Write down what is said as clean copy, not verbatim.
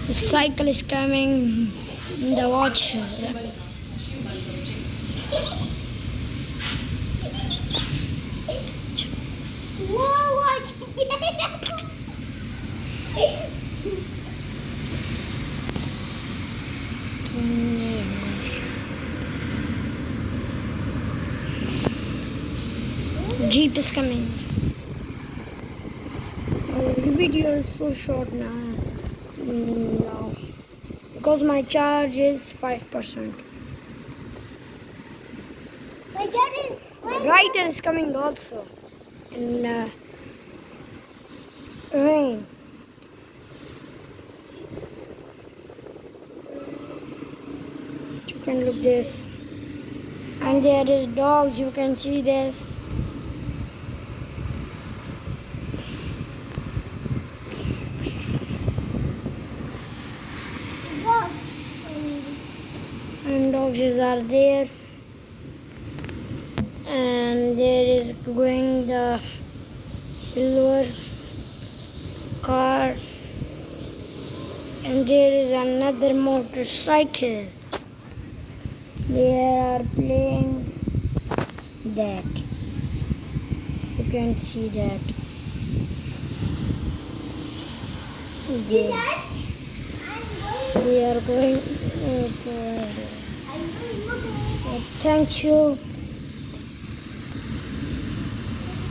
The cycle is coming. The watch. Whoa, watch. Jeep is coming. The video is so short now. No. Because my charge is 5%. My charge is... Rider is coming also. And rain. You can look this. And there is dogs, you can see this. And dogs are there. And there is going the silver car. And there is another motorcycle. They are playing that. You can see that. They are going to... Thank you.